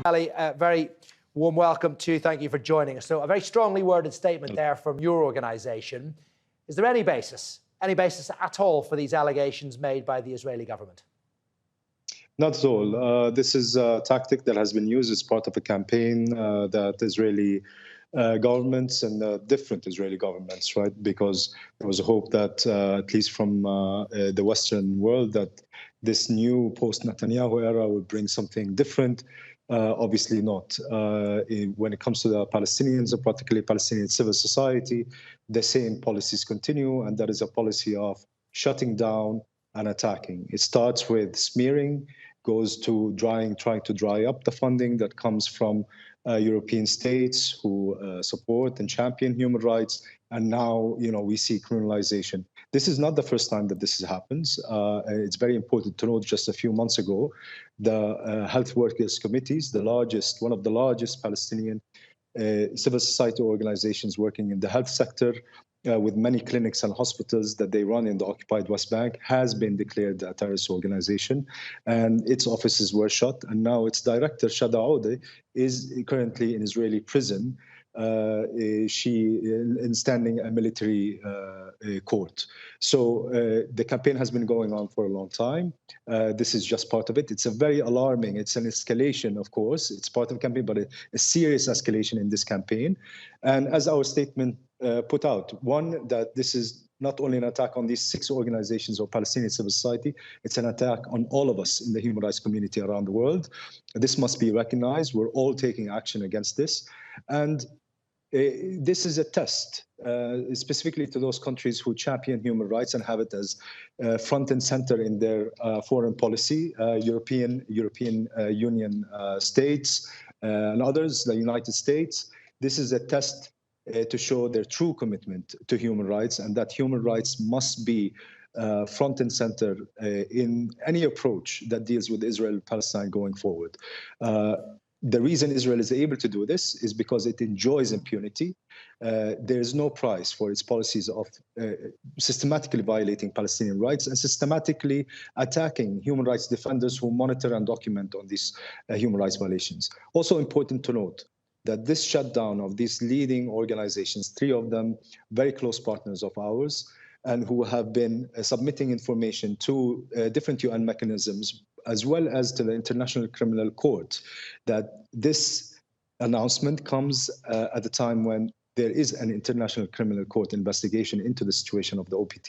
Saleh, a very warm welcome to you. Thank you for joining us. So a very strongly worded statement there from your organisation. Is there any basis at all for these allegations made by the Israeli government? Not at all. This is a tactic that has been used as part of a campaign that Israeli governments and different Israeli governments, right? Because there was a hope that, at least from the Western world, that this new post-Netanyahu era would bring something different. Obviously not. When it comes to the Palestinians, and particularly Palestinian civil society, the same policies continue, and that is a policy of shutting down and attacking. It starts with smearing, goes to trying to dry up the funding that comes from European states who support and champion human rights, and now we see criminalization. This is not the first time that this happens. It's very important to note. Just a few months ago, the Health Workers Committees, one of the largest Palestinian civil society organizations working in the health sector, with many clinics and hospitals that they run in the occupied West Bank, has been declared a terrorist organization, and its offices were shut. And now its director, Shada Aoudeh, is currently in Israeli prison. She is standing a military court. So the campaign has been going on for a long time. This is just part of it. It's a very alarming. It's an escalation, of course. It's part of the campaign, but a serious escalation in this campaign. And as our statement put out, one, that this is not only an attack on these 6 organizations of Palestinian civil society, it's an attack on all of us in the human rights community around the world. This must be recognized. We're all taking action against this. And this is a test, specifically to those countries who champion human rights and have it as front and center in their foreign policy, European Union states and others, the United States. This is a test to show their true commitment to human rights, and that human rights must be front and center in any approach that deals with Israel and Palestine going forward. The reason Israel is able to do this is because it enjoys impunity. There is no price for its policies of systematically violating Palestinian rights and systematically attacking human rights defenders who monitor and document on these human rights violations. Also important to note that this shutdown of these leading organizations, 3 of them very close partners of ours, and who have been submitting information to different UN mechanisms, as well as to the International Criminal Court, that this announcement comes at a time when there is an International Criminal Court investigation into the situation of the OPT,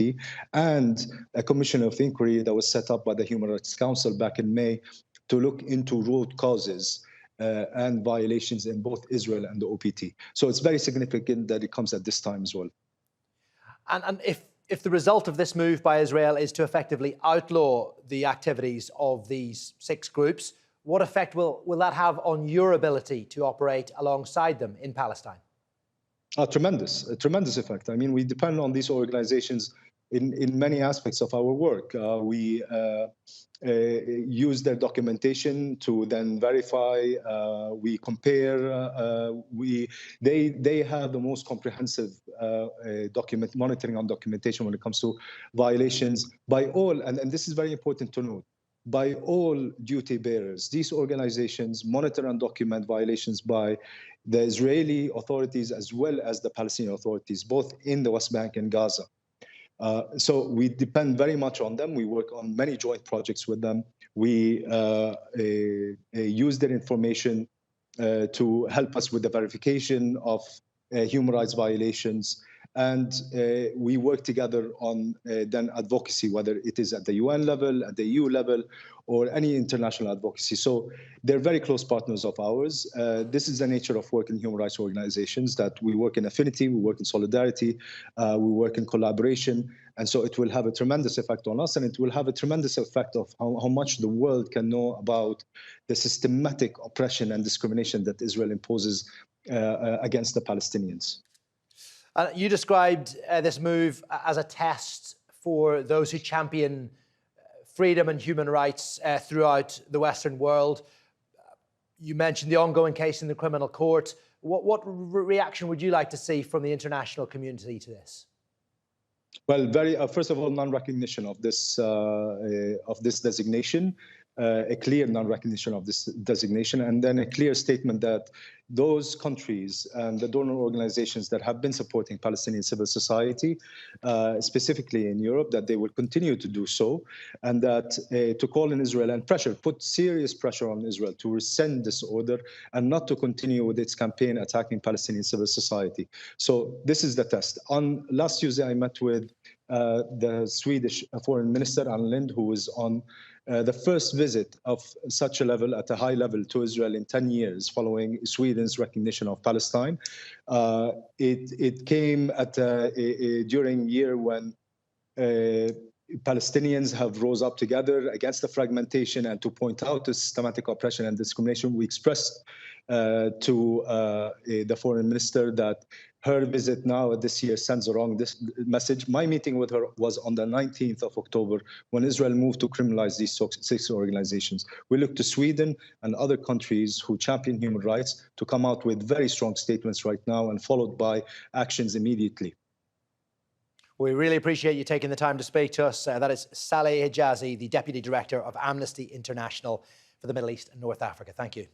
and a commission of inquiry that was set up by the Human Rights Council back in May to look into root causes and violations in both Israel and the OPT. So it's very significant that it comes at this time as well. And if the result of this move by Israel is to effectively outlaw the activities of these 6 groups, what effect will that have on your ability to operate alongside them in Palestine? A tremendous effect. I mean, we depend on these organizations in many aspects of our work. We use their documentation to then verify, we compare, they have the most comprehensive monitoring and documentation when it comes to violations by all, and this is very important to note, by all duty bearers. These organizations monitor and document violations by the Israeli authorities as well as the Palestinian authorities, both in the West Bank and Gaza. So we depend very much on them. We work on many joint projects with them. We use their information to help us with the verification of human rights violations. And we work together on then advocacy, whether it is at the UN level, at the EU level, or any international advocacy. So they're very close partners of ours. This is the nature of work in human rights organizations, that we work in affinity, we work in solidarity, we work in collaboration. And so it will have a tremendous effect on us, and it will have a tremendous effect of how much the world can know about the systematic oppression and discrimination that Israel imposes against the Palestinians. You described this move as a test for those who champion freedom and human rights throughout the Western world. You mentioned the ongoing case in the criminal court. What reaction would you like to see from the international community to this? Well, first of all, non-recognition of this designation. a clear non-recognition of this designation, and then a clear statement that those countries and the donor organizations that have been supporting Palestinian civil society, specifically in Europe, that they will continue to do so, and that to call on Israel and put serious pressure on Israel to rescind this order and not to continue with its campaign attacking Palestinian civil society. So this is the test. On last Tuesday, I met with the Swedish Foreign Minister, Ann Linde, who was on the first visit of such a level, at a high level, to Israel in 10 years following Sweden's recognition of Palestine. It came at during a year when Palestinians have rose up together against the fragmentation and to point out the systematic oppression and discrimination. We expressed to the foreign minister that her visit now this year sends the wrong message. My meeting with her was on the 19th of October when Israel moved to criminalize these 6 organizations. We look to Sweden and other countries who champion human rights to come out with very strong statements right now and followed by actions immediately. We really appreciate you taking the time to speak to us. That is Saleh Hijazi, the Deputy Director of Amnesty International for the Middle East and North Africa. Thank you.